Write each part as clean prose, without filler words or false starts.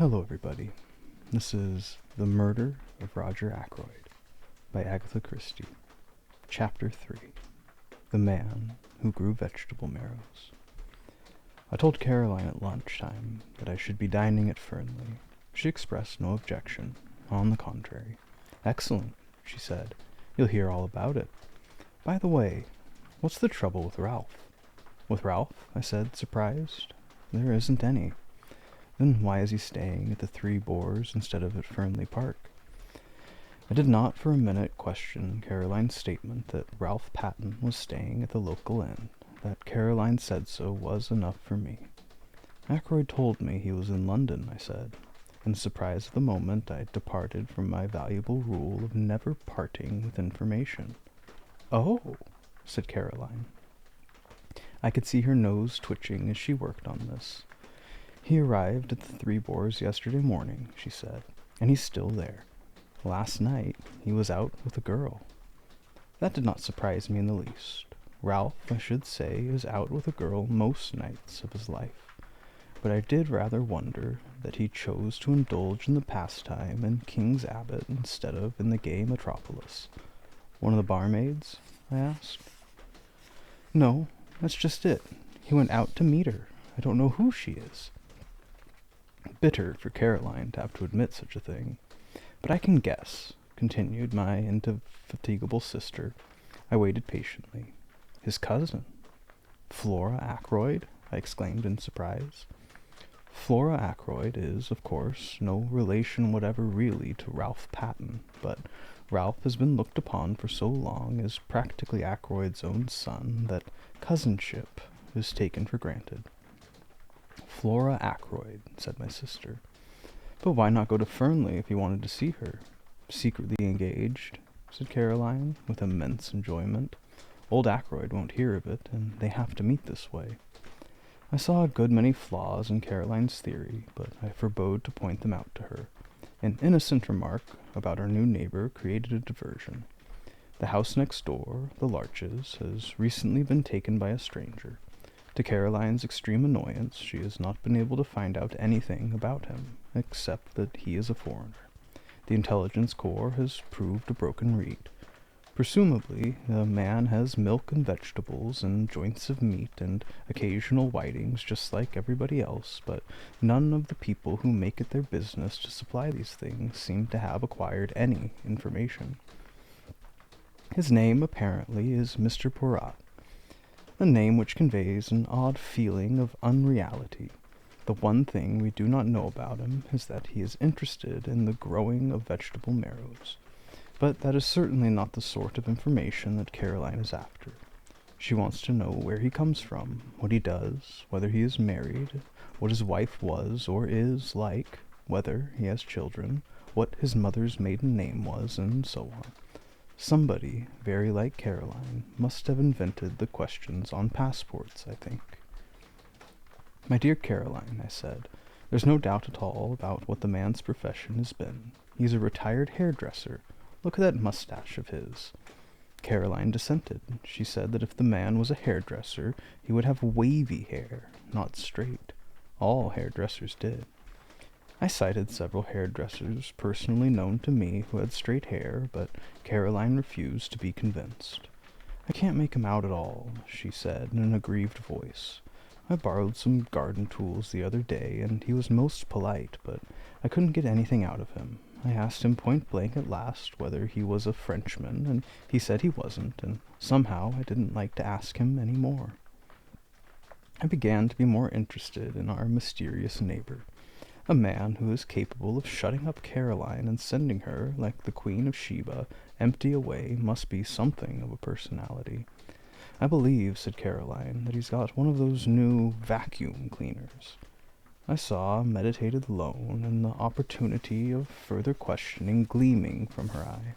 Hello everybody, this is The Murder of Roger Ackroyd by Agatha Christie, Chapter 3, The Man Who Grew Vegetable Marrows. I told Caroline at lunchtime that I should be dining at Fernley. She expressed no objection. On the contrary. "Excellent," she said. "You'll hear all about it. By the way, what's the trouble with Ralph?" "With Ralph?" I said, surprised. "There isn't any." "Then why is he staying at the Three Boars instead of at Fernley Park?" I did not for a minute question Caroline's statement that Ralph Patten was staying at the local inn. That Caroline said so was enough for me. "Ackroyd told me he was in London," I said. In the surprise of the moment, I departed from my valuable rule of never parting with information. "Oh," said Caroline. I could see her nose twitching as she worked on this. "He arrived at the Three Boars yesterday morning," she said, "and he's still there. Last night he was out with a girl." That did not surprise me in the least. Ralph, I should say, is out with a girl most nights of his life. But I did rather wonder that he chose to indulge in the pastime in King's Abbot instead of in the gay metropolis. "One of the barmaids?" I asked. "No, that's just it. He went out to meet her. I don't know who she is." Bitter for Caroline to have to admit such a thing. "But I can guess," continued my indefatigable sister. I waited patiently. "His cousin." "Flora Ackroyd?" I exclaimed in surprise. "Flora Ackroyd is, of course, no relation whatever really to Ralph Patten, but Ralph has been looked upon for so long as practically Ackroyd's own son that cousinship is taken for granted." "Flora Ackroyd," said my sister. "But why not go to Fernley if you wanted to see her?" "Secretly engaged," said Caroline, with immense enjoyment. "Old Ackroyd won't hear of it, and they have to meet this way." I saw a good many flaws in Caroline's theory, but I forebode to point them out to her. An innocent remark about our new neighbor created a diversion. The house next door, the Larches, has recently been taken by a stranger. To Caroline's extreme annoyance, she has not been able to find out anything about him, except that he is a foreigner. The intelligence corps has proved a broken reed. Presumably, the man has milk and vegetables and joints of meat and occasional whitings just like everybody else, but none of the people who make it their business to supply these things seem to have acquired any information. His name, apparently, is Mr. Porat, a name which conveys an odd feeling of unreality. The one thing we do not know about him is that he is interested in the growing of vegetable marrows. But that is certainly not the sort of information that Caroline is after. She wants to know where he comes from, what he does, whether he is married, what his wife was or is like, whether he has children, what his mother's maiden name was, and so on. Somebody, very like Caroline, must have invented the questions on passports, I think. "My dear Caroline," I said, "there's no doubt at all about what the man's profession has been. He's a retired hairdresser. Look at that mustache of his." Caroline dissented. She said that if the man was a hairdresser, he would have wavy hair, not straight. All hairdressers did. I cited several hairdressers personally known to me who had straight hair, but Caroline refused to be convinced. "I can't make him out at all," she said in an aggrieved voice. "I borrowed some garden tools the other day, and he was most polite, but I couldn't get anything out of him. I asked him point-blank at last whether he was a Frenchman, and he said he wasn't, and somehow I didn't like to ask him any more." I began to be more interested in our mysterious neighbor. A man who is capable of shutting up Caroline and sending her, like the Queen of Sheba, empty away must be something of a personality. "I believe," said Caroline, "that he's got one of those new vacuum cleaners." I saw, meditated alone, and the opportunity of further questioning gleaming from her eye.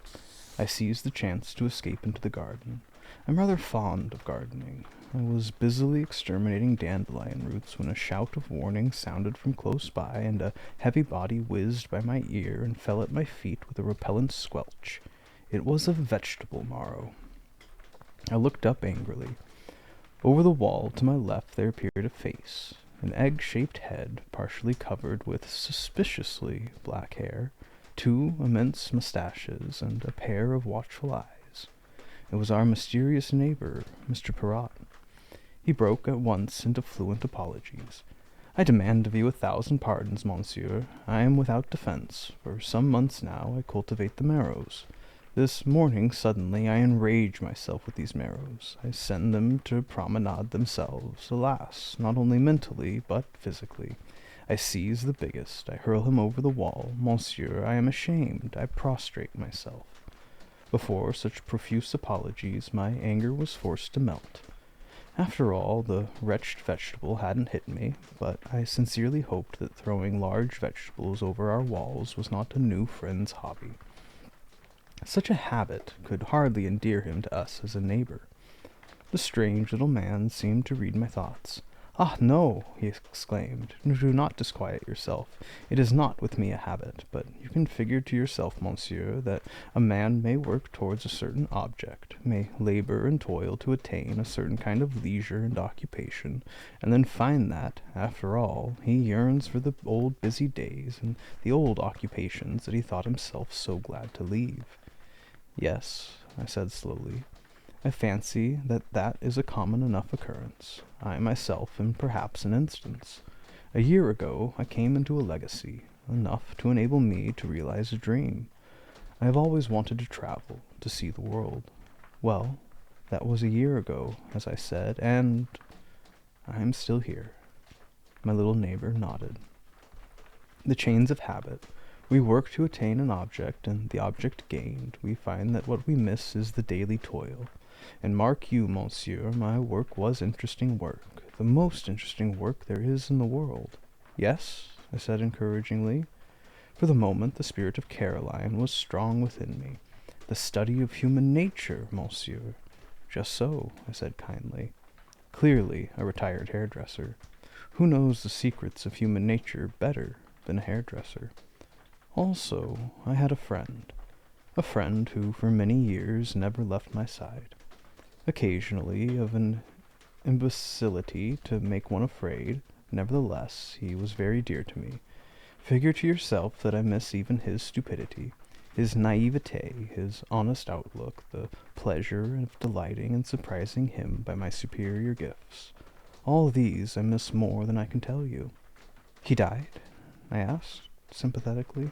I seized the chance to escape into the garden. I'm rather fond of gardening. I was busily exterminating dandelion roots when a shout of warning sounded from close by, and a heavy body whizzed by my ear and fell at my feet with a repellent squelch. It was a vegetable marrow. I looked up angrily. Over the wall to my left there appeared a face. an egg-shaped head partially covered with suspiciously black hair, 2 immense mustaches, and a pair of watchful eyes. It was our mysterious neighbor, Mr. Perrott. He broke at once into fluent apologies. "I demand of you 1,000 pardons, monsieur. I am without defense. For some months now I cultivate the marrows. This morning suddenly I enrage myself with these marrows. I send them to promenade themselves, alas, not only mentally, but physically. I seize the biggest. I hurl him over the wall. Monsieur, I am ashamed. I prostrate myself." Before such profuse apologies my anger was forced to melt. After all, the wretched vegetable hadn't hit me, but I sincerely hoped that throwing large vegetables over our walls was not a new friend's hobby. Such a habit could hardly endear him to us as a neighbor. The strange little man seemed to read my thoughts. "Ah, no!" he exclaimed. "Do not disquiet yourself. It is not with me a habit, but you can figure to yourself, monsieur, that a man may work towards a certain object, may labor and toil to attain a certain kind of leisure and occupation, and then find that, after all, he yearns for the old busy days and the old occupations that he thought himself so glad to leave." "Yes," I said slowly, "I fancy that that is a common enough occurrence. I myself am perhaps an instance. A year ago I came into a legacy, enough to enable me to realize a dream. I have always wanted to travel, to see the world. Well, that was a year ago, as I said, and I am still here." My little neighbor nodded. The chains of habit. We work to attain an object, and the object gained, we find that what we miss is the daily toil. And mark you, monsieur, my work was interesting work, the most interesting work there is in the world. "Yes?" I said encouragingly. For the moment the spirit of Caroline was strong within me. "The study of human nature, monsieur." "Just so," I said kindly. Clearly a retired hairdresser. Who knows the secrets of human nature better than a hairdresser? Also, I had a friend who for many years never left my side. Occasionally, of an imbecility to make one afraid, nevertheless, he was very dear to me. Figure to yourself that I miss even his stupidity, his naivete, his honest outlook, the pleasure of delighting and surprising him by my superior gifts. All these I miss more than I can tell you. "He died?" I asked, sympathetically.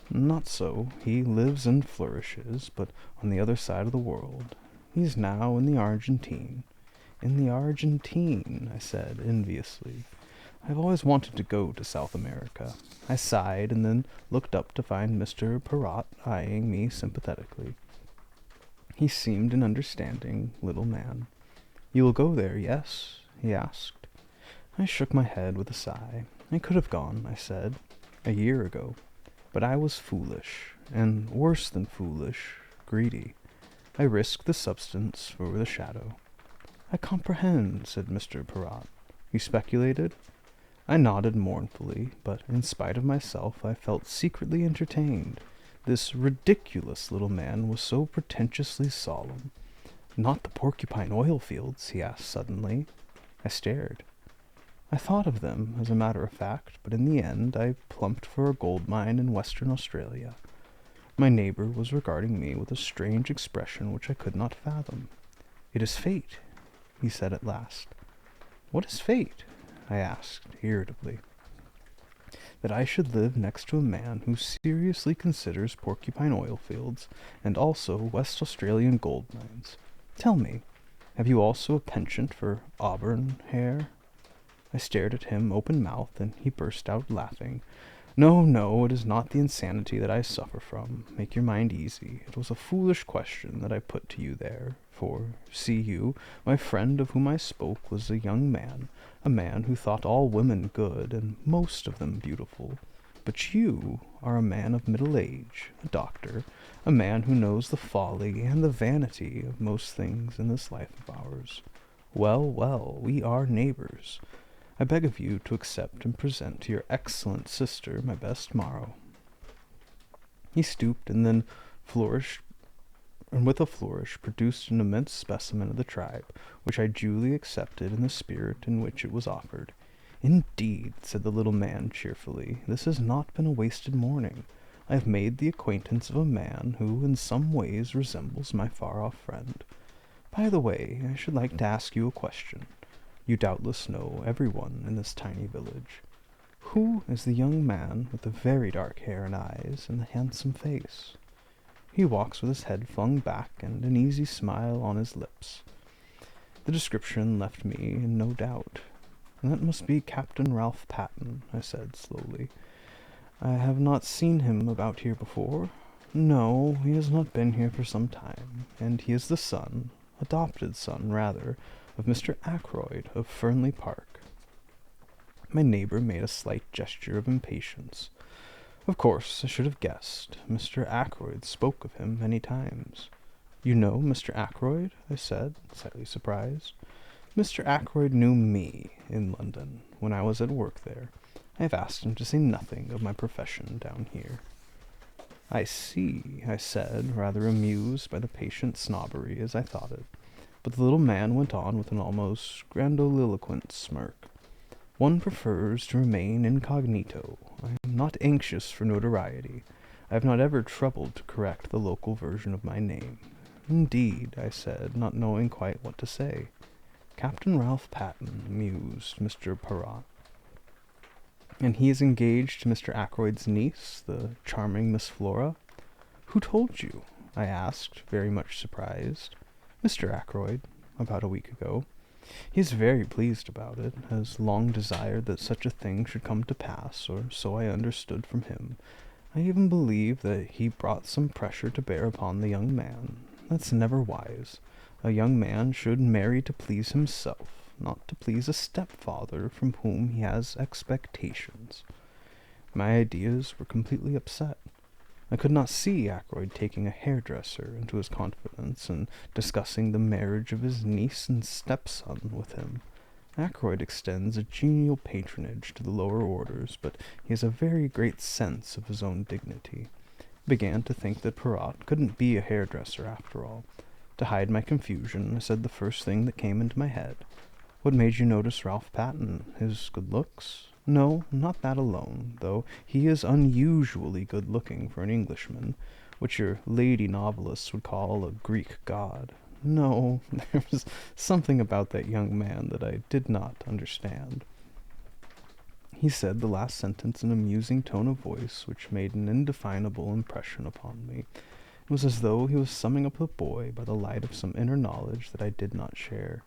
"Not so. He lives and flourishes, but on the other side of the world. He's now in the Argentine." "In the Argentine," I said enviously. "I've always wanted to go to South America." I sighed and then looked up to find Mr. Perrott eyeing me sympathetically. He seemed an understanding little man. "You will go there, yes?" he asked. I shook my head with a sigh. "I could have gone," I said, "a year ago. But I was foolish, and worse than foolish, greedy. I risked the substance for the shadow." "I comprehend," said Mr. Perrott. "You speculated?" I nodded mournfully, but in spite of myself I felt secretly entertained. This ridiculous little man was so pretentiously solemn. "Not the Porcupine oil fields?" he asked suddenly. I stared. I thought of them, as a matter of fact, but in the end I plumped for a gold mine in Western Australia. My neighbor was regarding me with a strange expression which I could not fathom. "It is fate," he said at last. "What is fate?" I asked, irritably. "That I should live next to a man who seriously considers Porcupine oil fields and also West Australian gold mines. Tell me, have you also a penchant for auburn hair?" I stared at him open-mouthed, and he burst out laughing. "No, no, it is not the insanity that I suffer from. Make your mind easy. It was a foolish question that I put to you there, for, see you, my friend of whom I spoke was a young man, a man who thought all women good, and most of them beautiful. But you are a man of middle age, a doctor, a man who knows the folly and the vanity of most things in this life of ours. Well, well, we are neighbors. I beg of you to accept and present to your excellent sister my best maro." He stooped and then with a flourish produced an immense specimen of the tribe, which I duly accepted in the spirit in which it was offered. "Indeed," said the little man cheerfully, "this has not been a wasted morning. I have made the acquaintance of a man who in some ways resembles my far-off friend. By the way, I should like to ask you a question. You doubtless know everyone in this tiny village. Who is the young man with the very dark hair and eyes and the handsome face? He walks with his head flung back and an easy smile on his lips." The description left me in no doubt. "That must be Captain Ralph Patten," I said slowly. "I have not seen him about here before." "No, he has not been here for some time, and he is the son, adopted son, rather, of Mr. Ackroyd of Fernley Park." My neighbor made a slight gesture of impatience. "Of course, I should have guessed. Mr. Ackroyd spoke of him many times." "You know Mr. Ackroyd?" I said, slightly surprised. "Mr. Ackroyd knew me in London, when I was at work there. I have asked him to say nothing of my profession down here." "I see," I said, rather amused by the patient snobbery as I thought it. But the little man went on with an almost grandiloquent smirk. "One prefers to remain incognito. I am not anxious for notoriety. I have not ever troubled to correct the local version of my name." "Indeed," I said, not knowing quite what to say. "Captain Ralph Patten," mused Mr. Perrott. "And he is engaged to Mr. Ackroyd's niece, the charming Miss Flora?" "Who told you?" I asked, very much surprised. "Mr. Ackroyd, about a week ago. He is very pleased about it, has long desired that such a thing should come to pass, or so I understood from him. I even believe that he brought some pressure to bear upon the young man. That's never wise. A young man should marry to please himself, not to please a stepfather from whom he has expectations." My ideas were completely upset. I could not see Ackroyd taking a hairdresser into his confidence and discussing the marriage of his niece and stepson with him. Ackroyd extends a genial patronage to the lower orders, but he has a very great sense of his own dignity. I began to think that Perrott couldn't be a hairdresser after all. To hide my confusion, I said the first thing that came into my head. "What made you notice Ralph Patten? His good looks?" "No, not that alone, though he is unusually good-looking for an Englishman, which your lady novelists would call a Greek god. No, there was something about that young man that I did not understand." He said the last sentence in a musing tone of voice which made an indefinable impression upon me. It was as though he was summing up the boy by the light of some inner knowledge that I did not share.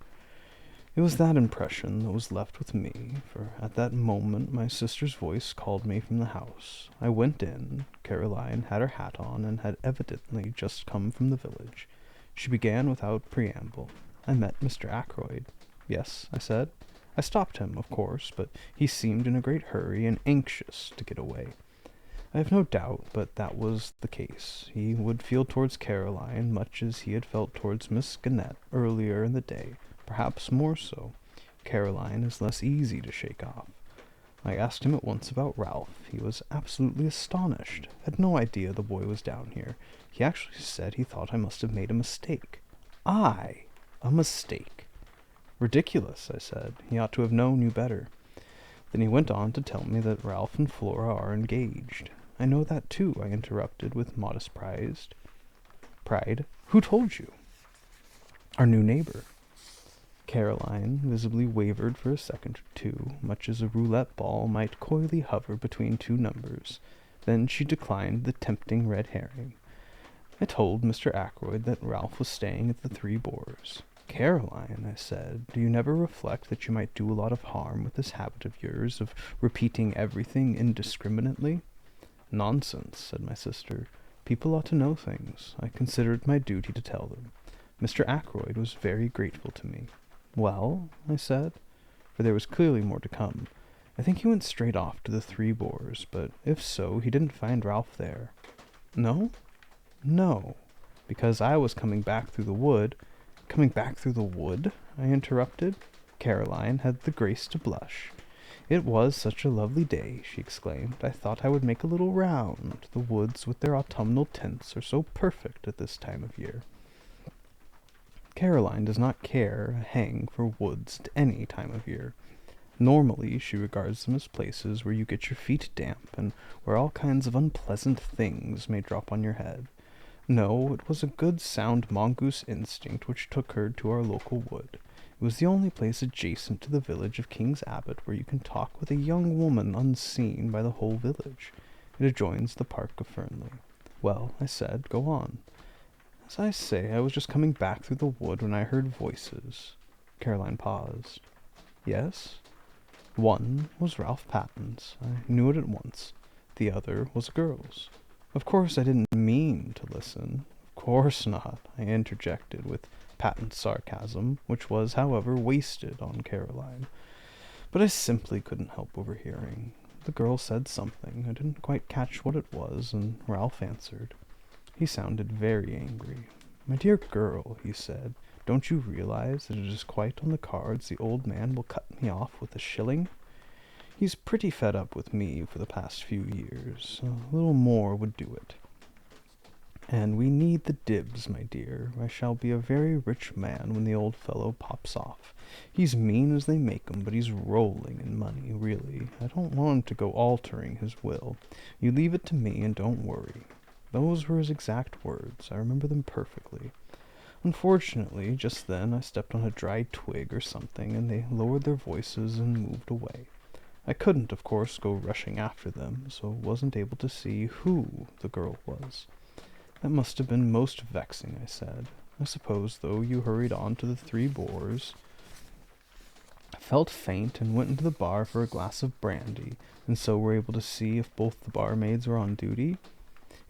It was that impression that was left with me, for at that moment my sister's voice called me from the house. I went in. Caroline had her hat on, and had evidently just come from the village. She began without preamble. "I met Mr. Ackroyd." "Yes," I said. "I stopped him, of course, but he seemed in a great hurry and anxious to get away." I have no doubt but that was the case. He would feel towards Caroline much as he had felt towards Miss Gannett earlier in the day, perhaps more so. Caroline is less easy to shake off. I asked him at once about Ralph. He was absolutely astonished. Had no idea the boy was down here. He actually said he thought I must have made a mistake. I? A mistake? Ridiculous, I said. He ought to have known you better. Then he went on to tell me that Ralph and Flora are engaged. "I know that too," I interrupted with modest pride. "Who told you?" "Our new neighbor." Caroline visibly wavered for a second or two, much as a roulette ball might coyly hover between two numbers. Then she declined the tempting red herring. "I told Mr. Ackroyd that Ralph was staying at the Three Boars." "Caroline," I said, "do you never reflect that you might do a lot of harm with this habit of yours of repeating everything indiscriminately?" "Nonsense," said my sister. "People ought to know things. I consider it my duty to tell them. Mr. Ackroyd was very grateful to me." "Well?" I said, for there was clearly more to come. "I think he went straight off to the Three Boars, but if so, he didn't find Ralph there." "No?" "No, because I was coming back through the wood—" "Coming back through the wood?" I interrupted. Caroline had the grace to blush. "It was such a lovely day," she exclaimed. "I thought I would make a little round. The woods with their autumnal tints are so perfect at this time of year." Caroline does not care a hang for woods at any time of year. Normally, she regards them as places where you get your feet damp and where all kinds of unpleasant things may drop on your head. No, it was a good sound mongoose instinct which took her to our local wood. It was the only place adjacent to the village of King's Abbot where you can talk with a young woman unseen by the whole village. It adjoins the park of Fernley. Well, I said, go on. As I say, I was just coming back through the wood when I heard voices. Caroline paused. Yes? One was Ralph Patton's. I knew it at once. The other was a girl's. Of course I didn't mean to listen. Of course not, I interjected with patent sarcasm, which was, however, wasted on Caroline. But I simply couldn't help overhearing. The girl said something. I didn't quite catch what it was, and Ralph answered. He sounded very angry. My dear girl, he said, don't you realize that it is quite on the cards the old man will cut me off with a shilling? He's pretty fed up with me for the past few years. A little more would do it. And we need the dibs, my dear. I shall be a very rich man when the old fellow pops off. He's mean as they make 'em, but he's rolling in money, really. I don't want him to go altering his will. You leave it to me and don't worry. Those were his exact words. I remember them perfectly. Unfortunately, just then I stepped on a dry twig or something, and they lowered their voices and moved away. I couldn't, of course, go rushing after them, so wasn't able to see who the girl was. That must have been most vexing, I said. I suppose, though, you hurried on to the Three Boars. I felt faint and went into the bar for a glass of brandy, and so were able to see if both the barmaids were on duty.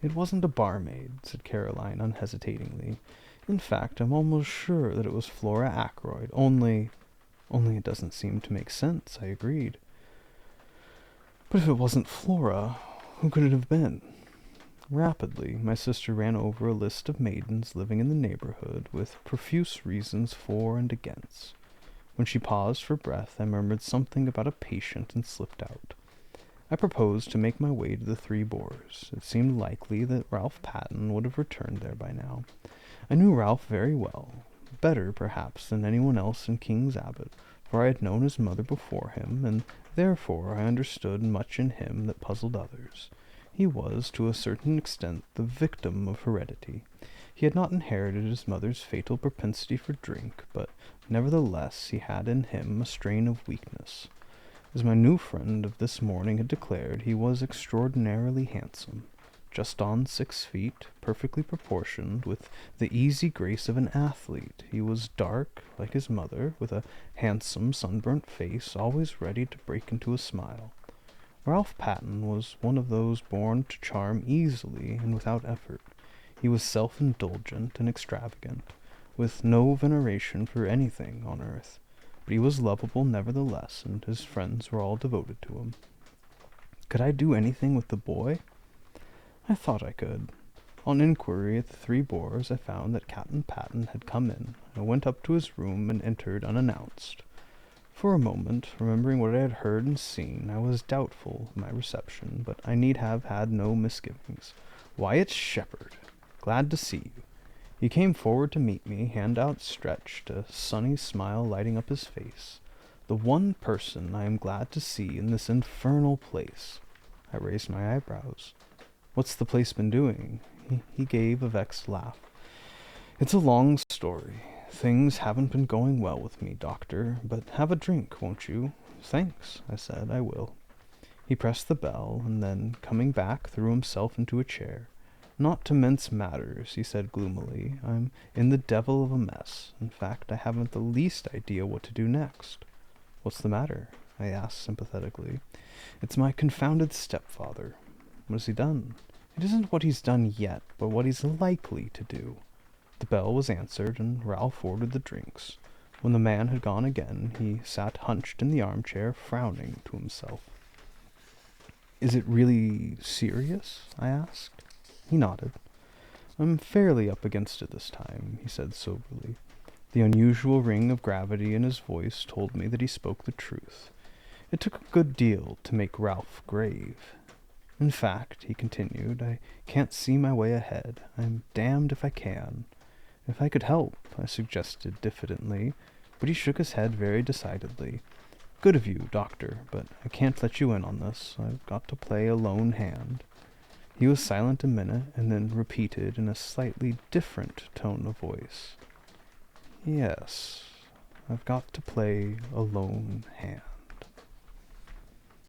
It wasn't a barmaid, said Caroline unhesitatingly. In fact, I'm almost sure that it was Flora Ackroyd, only it doesn't seem to make sense, I agreed. But if it wasn't Flora, who could it have been? Rapidly, my sister ran over a list of maidens living in the neighborhood, with profuse reasons for and against. When she paused for breath, I murmured something about a patient and slipped out. I proposed to make my way to the Three Boars. It seemed likely that Ralph Patton would have returned there by now. I knew Ralph very well, better, perhaps, than anyone else in King's Abbot, for I had known his mother before him, and therefore I understood much in him that puzzled others. He was, to a certain extent, the victim of heredity. He had not inherited his mother's fatal propensity for drink, but nevertheless he had in him a strain of weakness. As my new friend of this morning had declared, he was extraordinarily handsome, just on 6 feet, perfectly proportioned, with the easy grace of an athlete. He was dark, like his mother, with a handsome, sunburnt face, always ready to break into a smile. Ralph Patton was one of those born to charm easily and without effort. He was self-indulgent and extravagant, with no veneration for anything on earth. But he was lovable nevertheless, and his friends were all devoted to him. Could I do anything with the boy? I thought I could. On inquiry at the Three Boars, I found that Captain Patton had come in. I went up to his room and entered unannounced. For a moment, remembering what I had heard and seen, I was doubtful of my reception, but I need have had no misgivings. Why, it's Shepherd. Glad to see you. He came forward to meet me, hand outstretched, a sunny smile lighting up his face. The one person I am glad to see in this infernal place. I raised my eyebrows. What's the place been doing? He gave a vexed laugh. It's a long story. Things haven't been going well with me, doctor, but have a drink, won't you? Thanks, I said, I will. He pressed the bell, and then, coming back, threw himself into a chair. Not to mince matters, he said gloomily, I'm in the devil of a mess. In fact, I haven't the least idea what to do next. What's the matter? I asked sympathetically. It's my confounded stepfather. What has he done? It isn't what he's done yet, but what he's likely to do. The bell was answered, and Ralph ordered the drinks. When the man had gone again, he sat hunched in the armchair, frowning to himself. Is it really serious? I asked. He nodded. I'm fairly up against it this time, he said soberly. The unusual ring of gravity in his voice told me that he spoke the truth. It took a good deal to make Ralph grave. In fact, he continued, I can't see my way ahead. I'm damned if I can. If I could help, I suggested diffidently, but he shook his head very decidedly. Good of you, Doctor, but I can't let you in on this. I've got to play a lone hand." He was silent a minute, and then repeated in a slightly different tone of voice, "Yes, I've got to play a lone hand."